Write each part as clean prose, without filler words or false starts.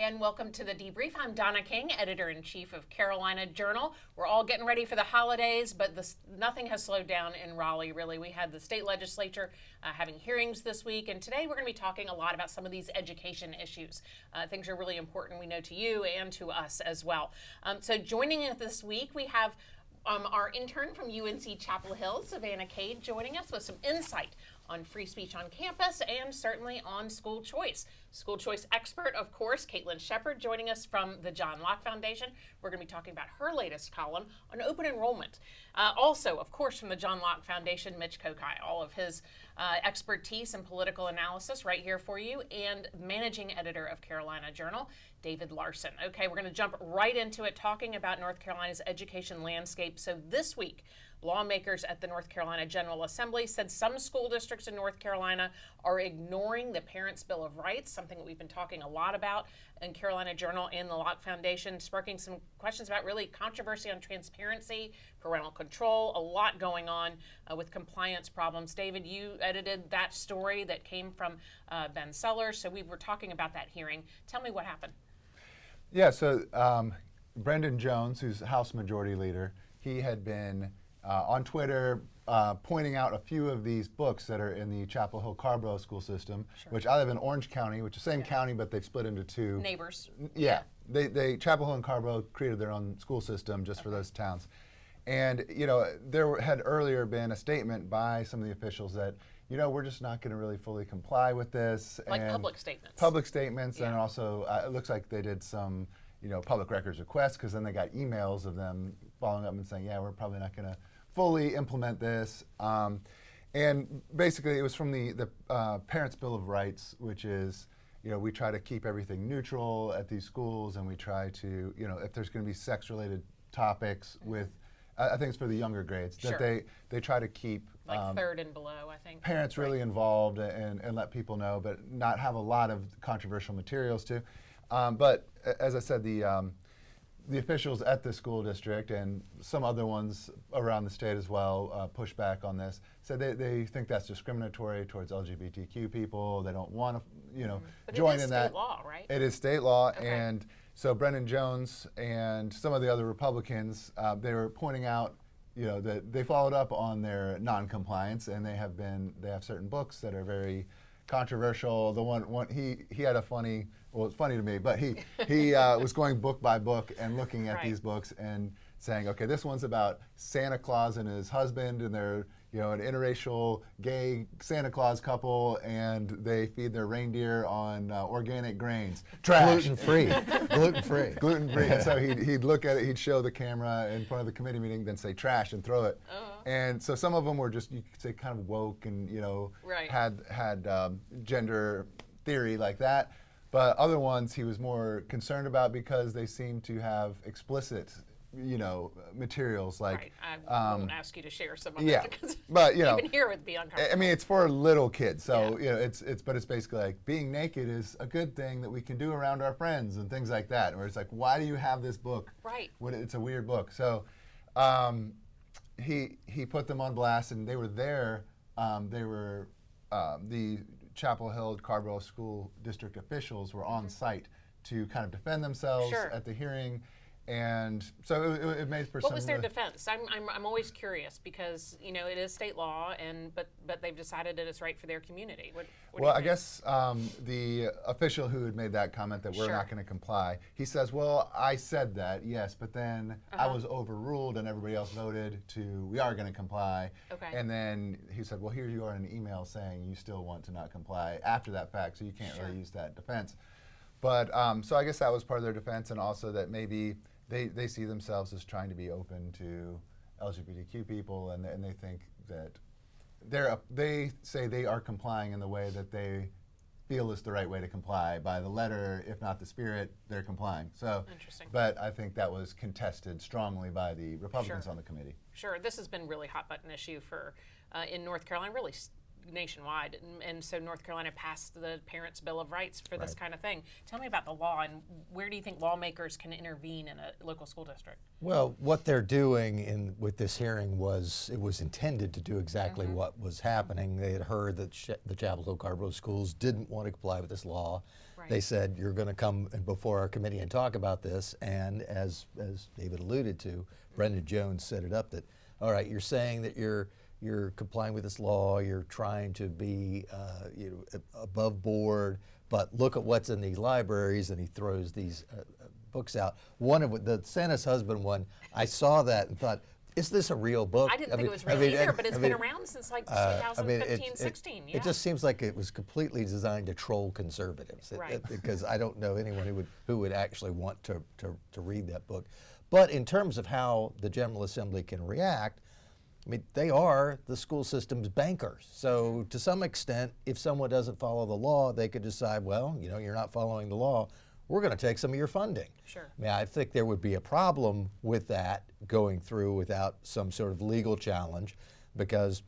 and welcome to the Debrief. I'm Donna King, Editor-in-Chief of Carolina Journal. We're all getting ready for the holidays, but nothing has slowed down in Raleigh, really. We had the state legislature having hearings this week, and today we're going to be talking a lot about some of these education issues. Things are really important, we know, to you and to us as well. So joining us this week, we have our intern from UNC Chapel Hill, Savannah Cade, joining us with some insight on free speech on campus and certainly on school choice. School choice expert, of course, Caitlin Shepard, joining us from the John Locke Foundation. We're going to be talking about her latest column on open enrollment. Also, of course, from the John Locke Foundation, Mitch Kokai, all of his expertise and political analysis right here for you, and managing editor of Carolina Journal, David Larson. Okay, we're going to jump right into it, talking about North Carolina's education landscape. So this week, lawmakers at the North Carolina General Assembly said some school districts in North Carolina are ignoring the Parents' Bill of Rights, something that we've been talking a lot about in Carolina Journal and the Locke Foundation, sparking some questions about really controversy on transparency, parental control, a lot going on with compliance problems. David, you edited that story that came from Ben Sellers, so we were talking about that hearing. Tell me what happened. Yeah, so Brendan Jones, who's House Majority Leader, he had been on Twitter pointing out a few of these books that are in the Chapel Hill Carborough school system, which I live in Orange County, which is the same county, but they've split into two. Neighbors. Yeah. They Chapel Hill and Carborough created their own school system just for those towns. And, you know, there had earlier been a statement by some of the officials that, you know, we're just not going to really fully comply with this. Like and public statements. Public statements, and also it looks like they did some, you know, public records requests, because then they got emails of them following up and saying, yeah, we're probably not going to fully implement this. And basically it was from the Parents' Bill of Rights, which is, you know, we try to keep everything neutral at these schools, and we try to, you know, if there's going to be sex-related topics with, I think it's for the younger grades, that they try to keep like third and below, I think. Parents really involved and let people know, but not have a lot of controversial materials too. But as I said, the officials at the school district and some other ones around the state as well push back on this. Said they think that's discriminatory towards LGBTQ people. They don't want to, you know, join in that. It is state law, right? It is state law, and so Brendan Jones and some of the other Republicans, they were pointing out, you know, that they followed up on their non-compliance, and they have certain books that are very controversial. The one he had a funny, well, it's funny to me, but he was going book by book and looking at these books and saying, okay, this one's about Santa Claus and his husband, and they're, you know, an interracial gay Santa Claus couple, and they feed their reindeer on organic grains. Trash. Gluten-free. Gluten-free. Gluten-free. And so he'd look at it, he'd show the camera in front of the committee meeting, then say trash and throw it. And so some of them were just, you could say, kind of woke and, you know, had gender theory like that. But other ones he was more concerned about because they seemed to have explicit, you know, materials like. I won't ask you to share some of it because but you know, even here would be uncomfortable. I mean, it's for little kids, so you know, it's basically like being naked is a good thing that we can do around our friends and things like that. Where it's like, why do you have this book? Right. It's a weird book. So he put them on blast, and they were there. They were the Chapel Hill Carborough School District officials were on site to kind of defend themselves at the hearing. And so it made for what was their defense? I'm always curious because, you know, it is state law, and but they've decided that it's right for their community. Well, I guess the official who had made that comment that we're not going to comply, he says, well, I said that, yes, but then I was overruled and everybody else voted we are going to comply. And then he said, well, here you are in an email saying you still want to not comply after that fact, so you can't really use that defense. But so I guess that was part of their defense, and also that maybe they see themselves as trying to be open to LGBTQ people, and they think that they say they are complying in the way that they feel is the right way to comply. By the letter, if not the spirit, they're complying. So, interesting. But I think that was contested strongly by the Republicans on the committee. Sure, this has been really hot button issue for in North Carolina, really nationwide, and so North Carolina passed the Parents' Bill of Rights for this kind of thing. Tell me about the law, and where do you think lawmakers can intervene in a local school district? Well, what they're doing with this hearing was intended to do exactly what was happening. They had heard that the Chapel Hill Carborough schools didn't want to comply with this law, They said, you're going to come before our committee and talk about this. And as David alluded to, Brendan Jones set it up that, all right, you're saying that you're complying with this law, you're trying to be above board, but look at what's in these libraries, and he throws these books out. One of the Santa's Husband one, I saw that and thought, is this a real book? I didn't think it was real either, but it's been around since like 2015, 16. It just seems like it was completely designed to troll conservatives, because I don't know anyone who would actually want to read that book. But in terms of how the General Assembly can react, I mean, they are the school system's bankers. So to some extent, if someone doesn't follow the law, they could decide, well, you're not following the law, we're going to take some of your funding. Sure. I mean, I think there would be a problem with that going through without some sort of legal challenge, because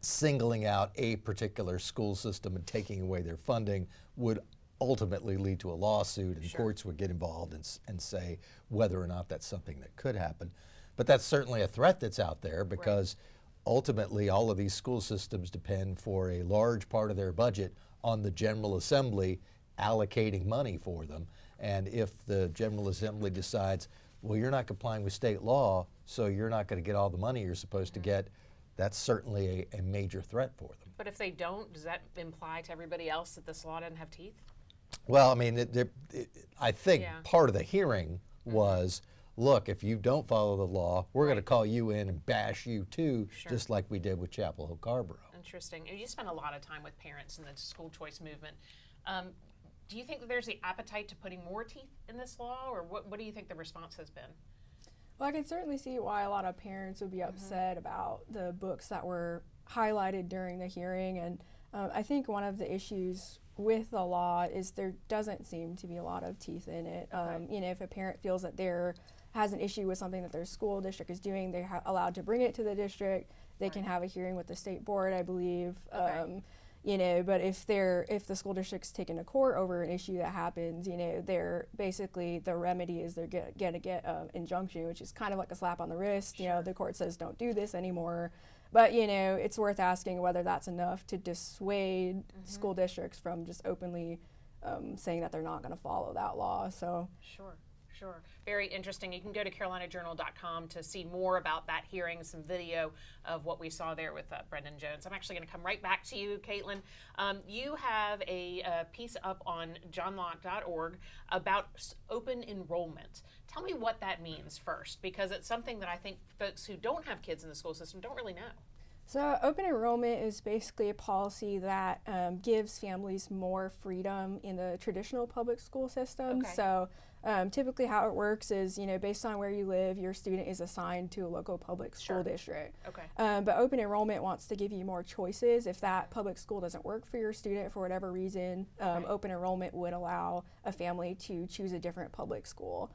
singling out a particular school system and taking away their funding would ultimately lead to a lawsuit, and courts would get involved and say whether or not that's something that could happen. But that's certainly a threat that's out there, because ultimately all of these school systems depend for a large part of their budget on the General Assembly allocating money for them. And if the General Assembly decides, well, you're not complying with state law, so you're not going to get all the money you're supposed to get, that's certainly a major threat for them. But if they don't, does that imply to everybody else that this law doesn't have teeth? Well, I mean, I think part of the hearing was, look, if you don't follow the law, we're going to call you in and bash you too, just like we did with Chapel Hill Carborough. Interesting. You spend a lot of time with parents in the school choice movement. Do you think that there's the appetite to putting more teeth in this law, or what do you think the response has been? Well, I can certainly see why a lot of parents would be upset about the books that were highlighted during the hearing. And I think one of the issues with the law is there doesn't seem to be a lot of teeth in it. If a parent feels that there has an issue with something that their school district is doing, they're allowed to bring it to the district. They can have a hearing with the state board, I believe. But if the school district's taken to court over an issue that happens, they're basically, the remedy is they're gonna get an injunction, which is kind of like a slap on the wrist. The court says don't do this anymore. But it's worth asking whether that's enough to dissuade school districts from just openly saying that they're not going to follow that law. So Sure. Very interesting. You can go to carolinajournal.com to see more about that hearing, some video of what we saw there with Brendan Jones. I'm actually going to come right back to you, Caitlin. You have a piece up on johnlocke.org about open enrollment. Tell me what that means first, because it's something that I think folks who don't have kids in the school system don't really know. So open enrollment is basically a policy that gives families more freedom in the traditional public school system. So typically how it works is, based on where you live, your student is assigned to a local public school district. But open enrollment wants to give you more choices. If that public school doesn't work for your student for whatever reason, open enrollment would allow a family to choose a different public school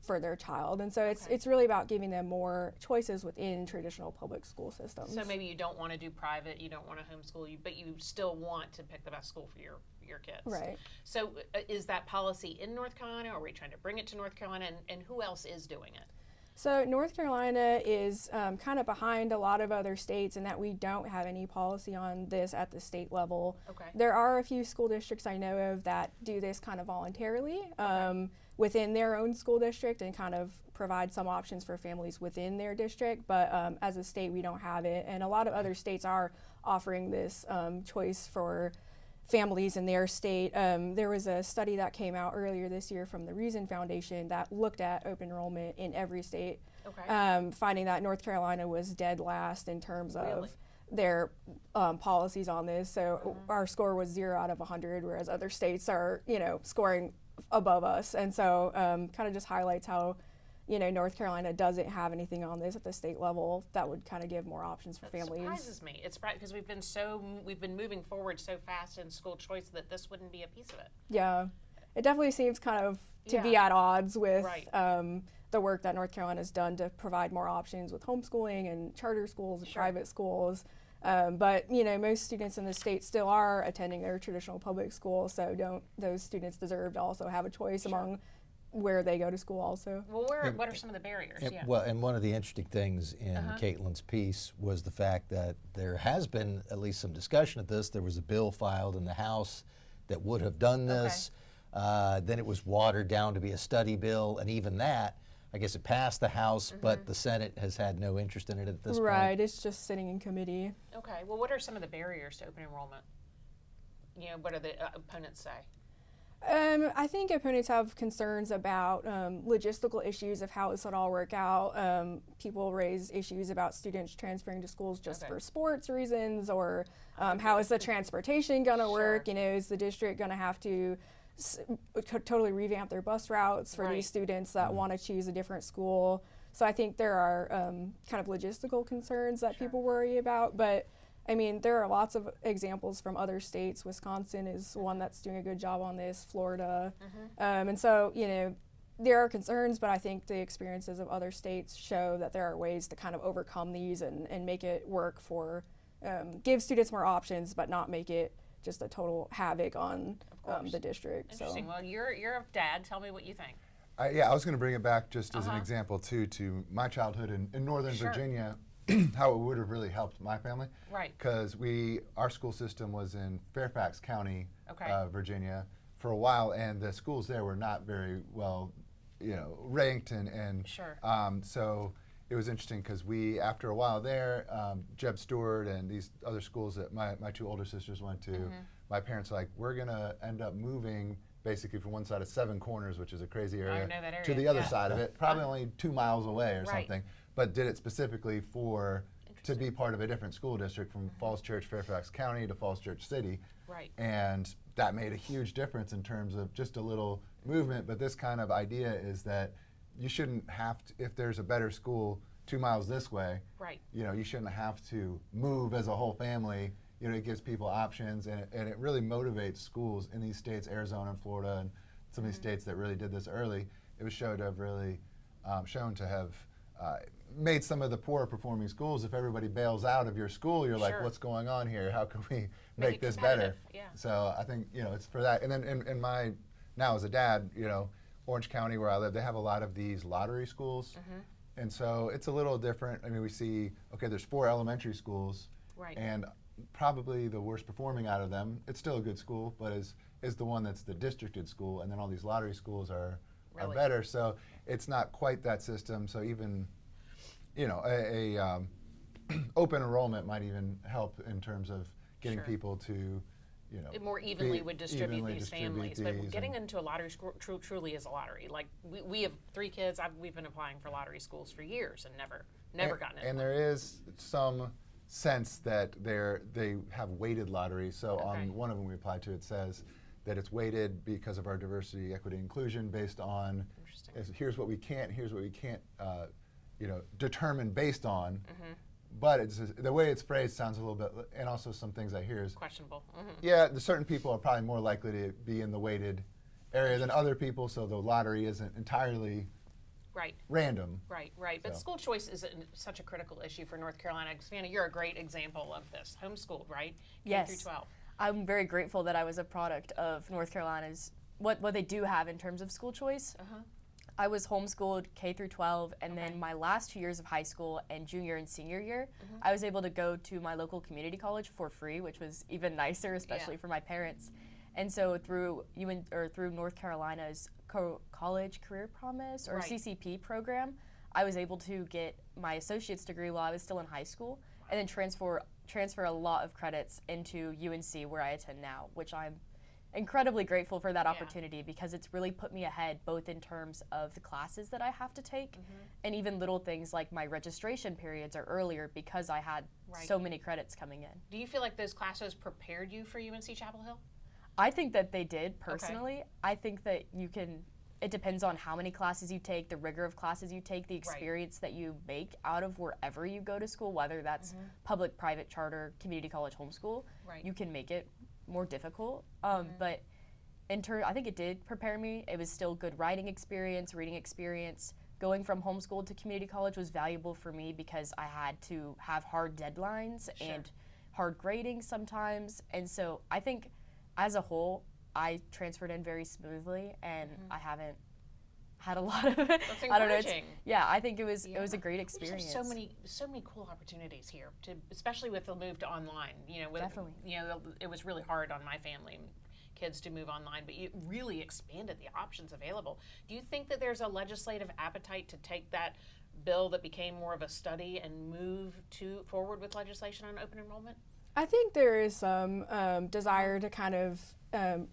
for their child. And so it's really about giving them more choices within traditional public school systems. So maybe you don't want to do private, you don't want to homeschool, but you still want to pick the best school for your kids. Right. So is that policy in North Carolina, or are we trying to bring it to North Carolina, and who else is doing it? So North Carolina is kind of behind a lot of other states in that we don't have any policy on this at the state level. There are a few school districts I know of that do this kind of voluntarily within their own school district and kind of provide some options for families within their district. But as a state, we don't have it. And a lot of other states are offering this choice for families in their state. There was a study that came out earlier this year from the Reason Foundation that looked at open enrollment in every state, finding that North Carolina was dead last in terms of their policies on this. So our score was 0 out of 100, whereas other states are, scoring above us. And so kind of just highlights how North Carolina doesn't have anything on this at the state level that would kind of give more options for families. It surprises me. It's because we've been moving forward so fast in school choice that this wouldn't be a piece of it. Yeah, it definitely seems kind of to be at odds with the work that North Carolina's done to provide more options with homeschooling and charter schools and private schools. But most students in the state still are attending their traditional public school, so don't those students deserve to also have a choice among where they go to school also. Well, what are some of the barriers? Well, and one of the interesting things in Caitlin's piece was the fact that there has been at least some discussion of this. There was a bill filed in the House that would have done this. Then it was watered down to be a study bill, and even that, I guess it passed the House, but the Senate has had no interest in it at this point. Right, it's just sitting in committee. Okay, well, what are some of the barriers to open enrollment? You know, what do the opponents say? I think opponents have concerns about logistical issues of how this would all work out. People raise issues about students transferring to schools just for sports reasons, or how is the transportation going to work? You know, is the district going to have to totally revamp their bus routes for these students that want to choose a different school? So I think there are kind of logistical concerns that people worry about, but I mean, there are lots of examples from other states. Wisconsin is one that's doing a good job on this, Florida. And so, you know, there are concerns, but I think the experiences of other states show that there are ways to kind of overcome these and make it work for, give students more options, but not make it just a total havoc on the district. Interesting. Well, you're a dad. Tell me what you think. Yeah, I was going to bring it back just as an example, too, to my childhood in Northern Virginia. How it would have really helped my family, right? Because our school system was in Fairfax County, Virginia, for a while, and the schools there were not very well, you know, ranked, and so it was interesting because we, after a while there, Jeb Stewart and these other schools that my two older sisters went to, my parents were like, we're gonna end up moving basically from one side of Seven Corners, which is a crazy area, to the other side of it, probably only 2 miles away or something. But did it specifically to be part of a different school district from Falls Church, Fairfax County to Falls Church City. Right. And that made a huge difference in terms of just a little movement. But this kind of idea is that you shouldn't have to, if there's a better school 2 miles this way, you know, you shouldn't have to move as a whole family. You know, it gives people options, and it really motivates schools in these states, Arizona and Florida, and some of these states that really did this early. It was shown to have made some of the poorer performing schools. If everybody bails out of your school, you're like, what's going on here? How can we make this better? So I think, you know, it's for that. And then in my, now as a dad, you know, Orange County where I live, they have a lot of these lottery schools. And so it's a little different. I mean, we see, okay, there's 4 elementary schools, and probably the worst performing out of them, it's still a good school, but is the one that's the districted school, and then all these lottery schools are better. So it's not quite that system. So even, you know, a open enrollment might even help in terms of getting people to, you know, it more evenly would distribute these families. But getting into a lottery school truly is a lottery. Like we have 3 kids. We've been applying for lottery schools for years and never gotten it. And there is some sense that they have weighted lotteries. So on one of them we applied to, it says that it's weighted because of our diversity, equity, inclusion, based on here's what we can't, you know, determine based on. But it's the way it's phrased sounds a little bit, and also some things I hear is questionable. Yeah, certain people are probably more likely to be in the weighted area than other people, so the lottery isn't entirely random. Right. But school choice is such a critical issue for North Carolina. Savannah, you're a great example of this. Homeschooled, right? Yes. K through 12. I'm very grateful that I was a product of North Carolina's, what they do have in terms of school choice. I was homeschooled K through 12, and then my last 2 years of high school and junior and senior year, I was able to go to my local community college for free, which was even nicer, especially for my parents. And so through North Carolina's College Career Promise or CCP program, I was able to get my associate's degree while I was still in high school, and then transfer a lot of credits into UNC where I attend now, which I'm incredibly grateful for that opportunity, because it's really put me ahead both in terms of the classes that I have to take and even little things like my registration periods are earlier because I had so many credits coming in. Do you feel like those classes prepared you for UNC Chapel Hill? I think that they did personally. I think that it depends on how many classes you take, the rigor of classes you take, the experience that you make out of wherever you go to school, whether that's public, private, charter, community college, homeschool. You can make it more difficult, but I think it did prepare me. It was still good writing experience, reading experience. Going from homeschool to community college was valuable for me because I had to have hard deadlines and hard grading sometimes, and so I think as a whole I transferred in very smoothly, and I haven't had a lot of it. That's encouraging. I don't know. I think it was a great experience. There's so many cool opportunities here, especially with the move to online. You know, Definitely. You know, it was really hard on my family kids to move online, but you really expanded the options available. Do you think that there's a legislative appetite to take that bill that became more of a study and move forward with legislation on open enrollment? I think there is some desire to kind of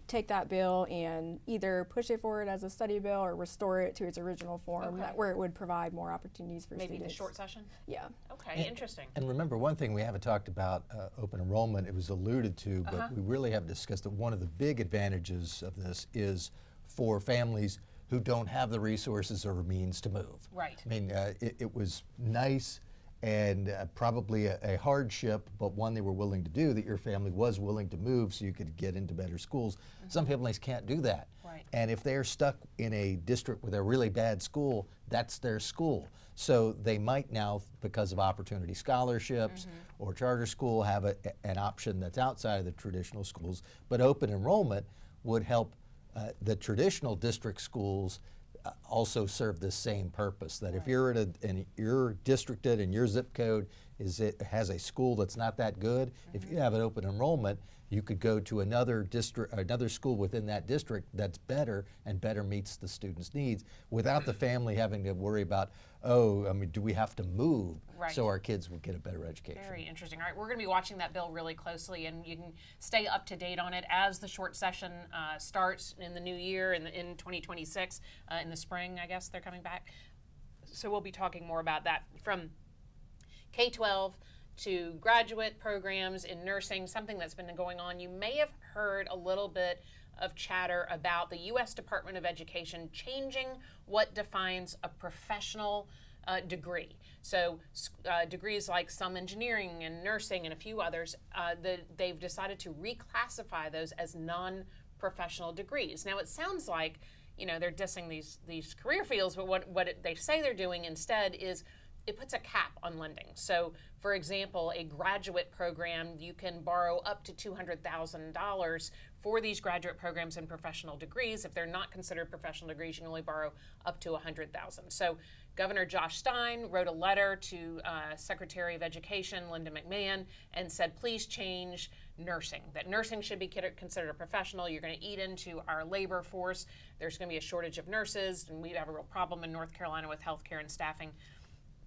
take that bill and either push it forward as a study bill or restore it to its original form, where it would provide more opportunities for students. Maybe the short session? Yeah. Okay, interesting. And remember, one thing we haven't talked about open enrollment, it was alluded to, but we really haven't discussed that one of the big advantages of this is for families who don't have the resources or means to move. Right. I mean, it was nice and probably a hardship, but one they were willing to do, that your family was willing to move so you could get into better schools. Some families can't do that. Right. And if they're stuck in a district with a really bad school, that's their school. So they might now, because of opportunity scholarships or charter school, have an option that's outside of the traditional schools. But open enrollment would help the traditional district schools also serve the same purpose. That if you're and you're districted and your zip code has a school that's not that good, if you have an open enrollment, you could go to another school within that district that's better and better meets the student's needs without the family having to worry about, do we have to move so our kids will get a better education? Very interesting. All right, we're going to be watching that bill really closely, and you can stay up to date on it as the short session starts in the new year, in 2026, in the spring, I guess they're coming back. So we'll be talking more about that from K-12 to graduate programs in nursing, something that's been going on. You may have heard a little bit of chatter about the U.S. Department of Education changing what defines a professional degree. So degrees like some engineering and nursing and a few others, they've decided to reclassify those as non-professional degrees. Now it sounds like, they're dissing these career fields, but what they say they're doing instead is it puts a cap on lending. So, for example, a graduate program, you can borrow up to $200,000 for these graduate programs and professional degrees. If they're not considered professional degrees, you can only borrow up to $100,000. So, Governor Josh Stein wrote a letter to Secretary of Education Linda McMahon and said, please change nursing, that nursing should be considered a professional. You're going to eat into our labor force. There's going to be a shortage of nurses, and we have a real problem in North Carolina with healthcare and staffing.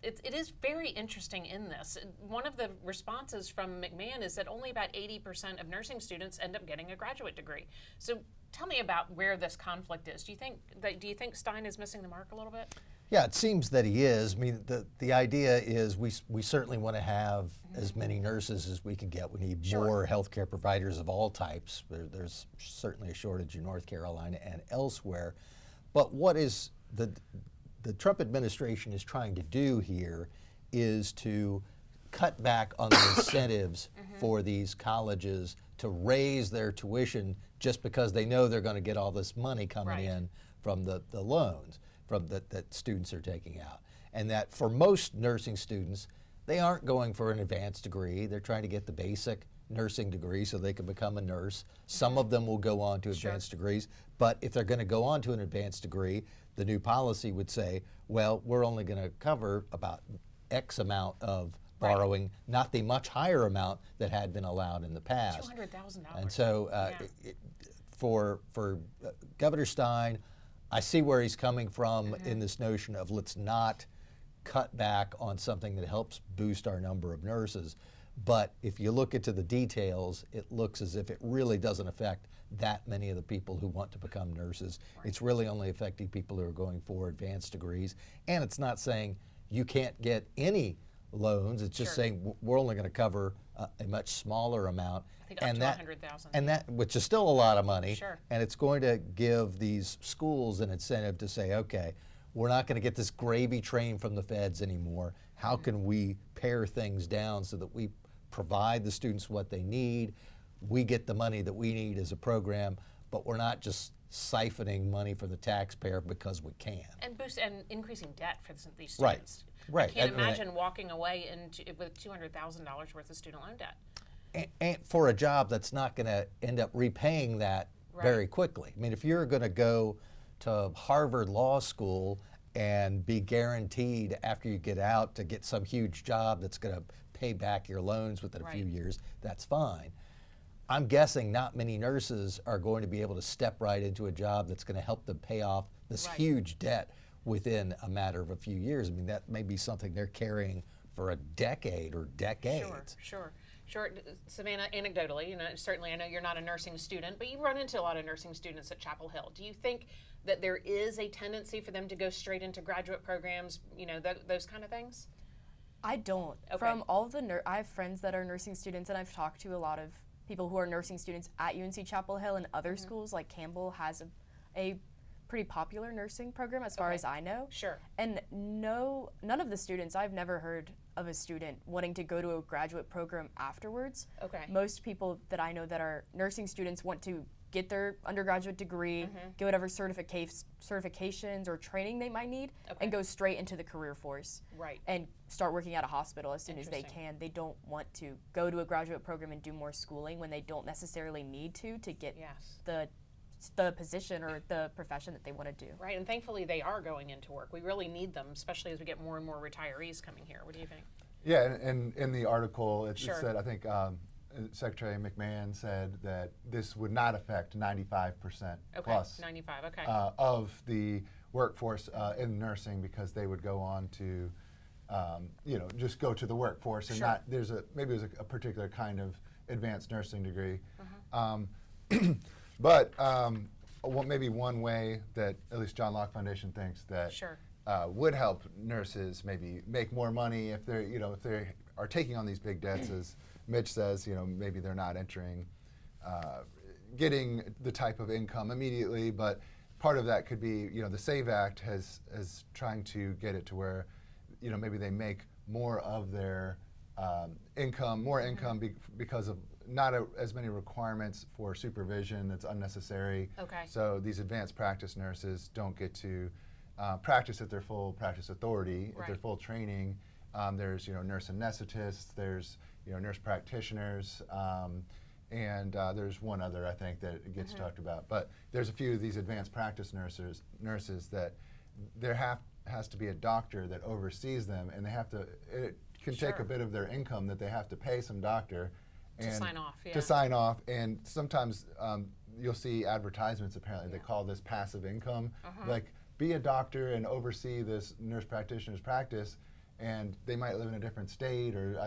It is very interesting in this. One of the responses from McMahon is that only about 80% of nursing students end up getting a graduate degree. So tell me about where this conflict is. Do you think Stein is missing the mark a little bit? Yeah, it seems that he is. I mean, the idea is we certainly want to have as many nurses as we can get. We need more healthcare providers of all types. There's certainly a shortage in North Carolina and elsewhere. But what is the Trump administration is trying to do here is to cut back on the incentives for these colleges to raise their tuition just because they know they're going to get all this money coming in from the loans that students are taking out. And that for most nursing students, they aren't going for an advanced degree. They're trying to get the basic nursing degree so they can become a nurse. Some of them will go on to advanced degrees, but if they're going to go on to an advanced degree, the new policy would say, well, we're only going to cover about X amount of borrowing, not the much higher amount that had been allowed in the past. $200,000. And so for Governor Stein, I see where he's coming from in this notion of let's not cut back on something that helps boost our number of nurses. But if you look into the details, it looks as if it really doesn't affect that many of the people who want to become nurses. It's really only affecting people who are going for advanced degrees. And it's not saying you can't get any loans. It's just saying we're only going to cover a much smaller amount. I think up to $100,000. And that, which is still a lot of money. Sure. And it's going to give these schools an incentive to say, okay, we're not going to get this gravy train from the feds anymore. How can we pare things down so that we provide the students what they need, we get the money that we need as a program, but we're not just siphoning money from the taxpayer because we can. And increasing debt for these students. Right. I can't imagine walking away with $200,000 worth of student loan debt. And for a job that's not going to end up repaying that very quickly. I mean, if you're going to go to Harvard Law School and be guaranteed after you get out to get some huge job that's going to pay back your loans within a few years, that's fine. I'm guessing not many nurses are going to be able to step right into a job that's going to help them pay off this huge debt within a matter of a few years. I mean, that may be something they're carrying for a decade or decades. Sure. Savannah, anecdotally, certainly I know you're not a nursing student, but you run into a lot of nursing students at Chapel Hill. Do you think that there is a tendency for them to go straight into graduate programs, those kind of things? I don't. Okay. From all of the I have friends that are nursing students, and I've talked to a lot of people who are nursing students at UNC Chapel Hill and other schools. Like Campbell has a pretty popular nursing program as far as I know. Sure. And none of the students, I've never heard of a student wanting to go to a graduate program afterwards. Okay. Most people that I know that are nursing students want to get their undergraduate degree, get whatever certifications or training they might need, and go straight into the career force. Right. And start working at a hospital as soon as they can. They don't want to go to a graduate program and do more schooling when they don't necessarily need to get the position or the profession that they want to do. Right, and thankfully they are going into work. We really need them, especially as we get more and more retayees coming here. What do you think? Yeah, and in the article it said, I think Secretary McMahon said that this would not affect 95% plus 95, of the workforce in nursing, because they would go on to just go to the workforce and not, maybe there's a particular kind of advanced nursing degree. But maybe one way that at least John Locke Foundation thinks that would help nurses maybe make more money if they're if they are taking on these big debts, as Mitch says, maybe they're not getting the type of income immediately, but part of that could be the SAVE Act has trying to get it to where maybe they make more of their income, because of not as many requirements for supervision that's unnecessary. Okay. So these advanced practice nurses don't get to practice at their full practice authority, at their full training. There's nurse anesthetists, there's nurse practitioners, and there's one other I think that gets talked about. But there's a few of these advanced practice nurses that there has to be a doctor that oversees them, and it can take a bit of their income that they have to pay some doctor to sign off. To sign off, and sometimes you'll see advertisements. Apparently, they call this passive income. Like, be a doctor and oversee this nurse practitioner's practice, and they might live in a different state, or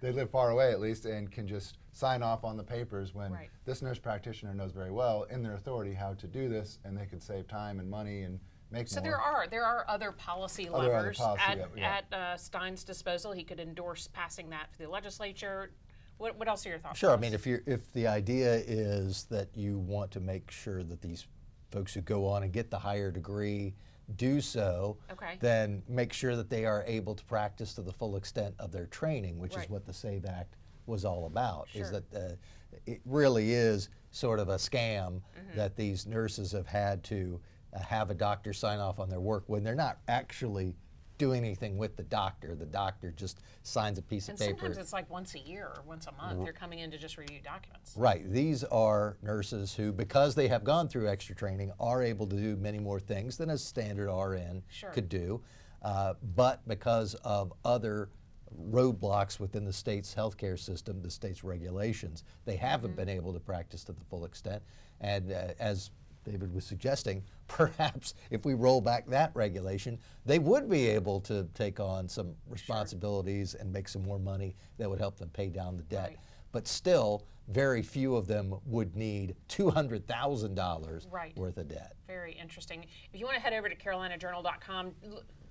they live far away at least, and can just sign off on the papers when this nurse practitioner knows very well in their authority how to do this, and they could save time and money and make more. So there are other policy levers at Stein's disposal. He could endorse passing that for the legislature. What else are your thoughts? Sure. I mean, if the idea is that you want to make sure that these folks who go on and get the higher degree do so, then make sure that they are able to practice to the full extent of their training, which is what the SAVE Act was all about. Is that it really is sort of a scam that these nurses have had to have a doctor sign off on their work when they're not actually doing anything with the doctor. The doctor just signs a piece of paper. And sometimes it's like once a year or once a month. They're coming in to just review documents. Right. These are nurses who, because they have gone through extra training, are able to do many more things than a standard RN could do. But because of other roadblocks within the state's healthcare system, the state's regulations, they haven't been able to practice to the full extent. And as David was suggesting, perhaps if we roll back that regulation, they would be able to take on some responsibilities and make some more money that would help them pay down the debt. But still, very few of them would need $200,000 worth of debt. Very interesting. If you want to head over to carolinajournal.com,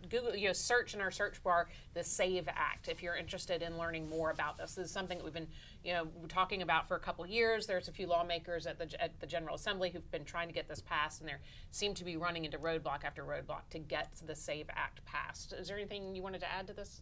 Google, search in our search bar the SAVE Act if you're interested in learning more about this. This is something that we've been, talking about for a couple of years. There's a few lawmakers at the General Assembly who've been trying to get this passed, and they seem to be running into roadblock after roadblock to get the SAVE Act passed. Is there anything you wanted to add to this,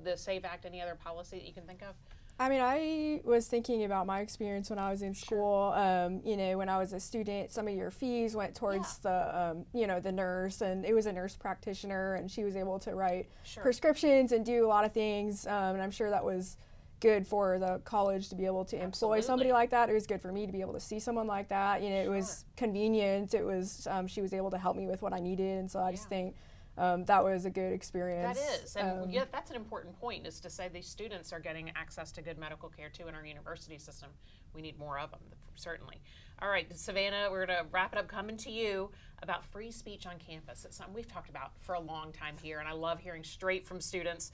the SAVE Act? Any other policy that you can think of? I mean, I was thinking about my experience when I was in school. When I was a student, some of your fees went towards the, the nurse, and it was a nurse practitioner, and she was able to write prescriptions and do a lot of things. And I'm sure that was good for the college to be able to employ somebody like that. It was good for me to be able to see someone like that. It was convenient. It was she was able to help me with what I needed, and so I just think that was a good experience. That is, and yeah, that's an important point, is to say these students are getting access to good medical care too in our university system. We need more of them, certainly. All right, Savannah, we're going to wrap it up coming to you about free speech on campus. It's something we've talked about for a long time here, and I love hearing straight from students.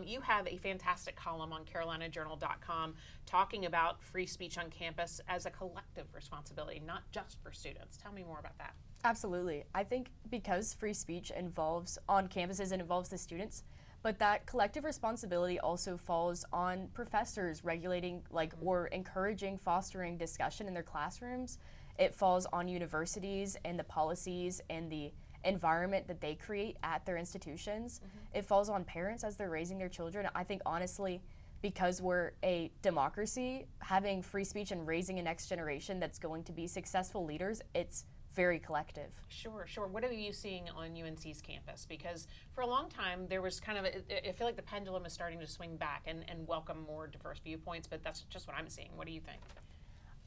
You have a fantastic column on carolinajournal.com talking about free speech on campus as a collective responsibility, not just for students. Tell me more about that. Absolutely. I think because free speech involves on campuses and involves the students, but that collective responsibility also falls on professors regulating or encouraging, fostering discussion in their classrooms. It falls on universities and the policies and the environment that they create at their institutions. It falls on parents as they're raising their children. I think honestly, because we're a democracy, having free speech and raising a next generation that's going to be successful leaders, it's very collective. Sure. What are you seeing on UNC's campus? Because for a long time, there was kind of, I feel like the pendulum is starting to swing back and welcome more diverse viewpoints, but that's just what I'm seeing. What do you think?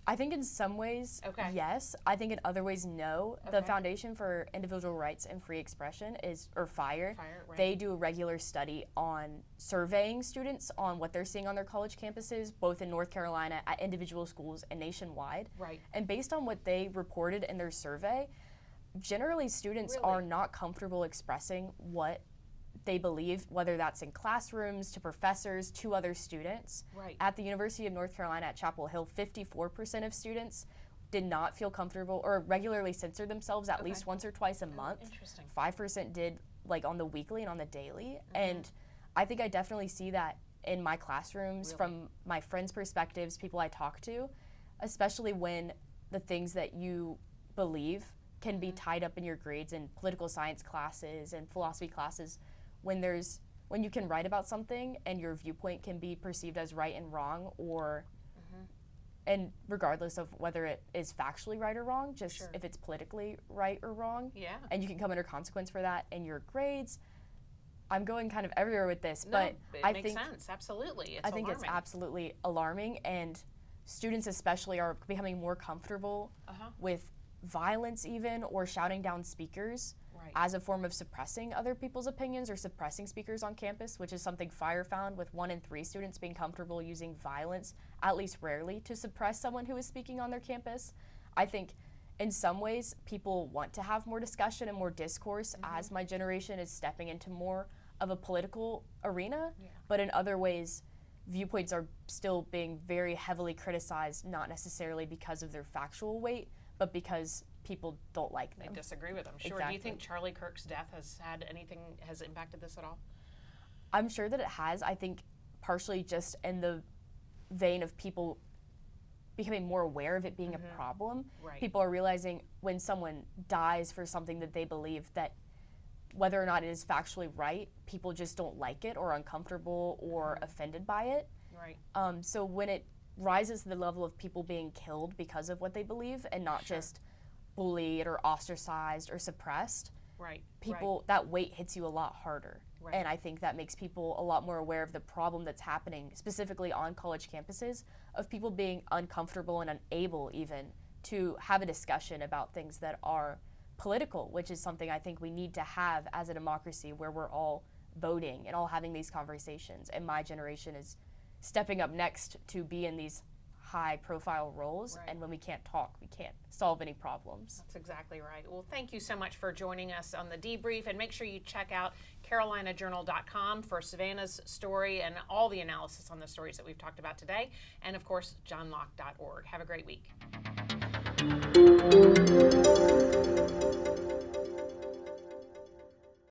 I think in some ways, yes. I think in other ways, no. The Foundation for Individual Rights and Free Expression FIRE, right. They do a regular study on surveying students on what they're seeing on their college campuses, both in North Carolina, at individual schools, and nationwide. Right. And based on what they reported in their survey, generally students are not comfortable expressing what they believe, whether that's in classrooms, to professors, to other students. Right. At the University of North Carolina at Chapel Hill, 54% of students did not feel comfortable or regularly censored themselves at least once or twice a month. Interesting. 5% did on the weekly and on the daily. And I think I definitely see that in my classrooms from my friends' perspectives, people I talk to, especially when the things that you believe can be tied up in your grades in political science classes and philosophy classes. When you can write about something and your viewpoint can be perceived as right and wrong, or and regardless of whether it is factually right or wrong, just if it's politically right or wrong, and you can come under consequence for that in your grades. I'm going kind of everywhere with this, but it makes sense. Absolutely, I think it's absolutely alarming, and students especially are becoming more comfortable with violence even, or shouting down speakers as a form of suppressing other people's opinions or suppressing speakers on campus, which is something FIRE found, with 1 in 3 students being comfortable using violence, at least rarely, to suppress someone who is speaking on their campus. I think in some ways people want to have more discussion and more discourse as my generation is stepping into more of a political arena, but in other ways viewpoints are still being very heavily criticized, not necessarily because of their factual weight, but because people don't like them. They disagree with them. Sure. Exactly. Do you think Charlie Kirk's death has impacted this at all? I'm sure that it has. I think partially just in the vein of people becoming more aware of it being a problem. Right. People are realizing when someone dies for something that they believe, that whether or not it is factually right, people just don't like it or are uncomfortable or offended by it. Right. So when it rises to the level of people being killed because of what they believe and not just bullied or ostracized or suppressed, people, that weight hits you a lot harder. And I think that makes people a lot more aware of the problem that's happening specifically on college campuses, of people being uncomfortable and unable even to have a discussion about things that are political, which is something I think we need to have as a democracy, where we're all voting and all having these conversations. And my generation is stepping up next to be in these high profile roles, and when we can't talk, we can't solve any problems. That's exactly right. Well, thank you so much for joining us on the Debrief, and make sure you check out carolinajournal.com for Savannah's story and all the analysis on the stories that we've talked about today, and of course johnlocke.org. Have a great week.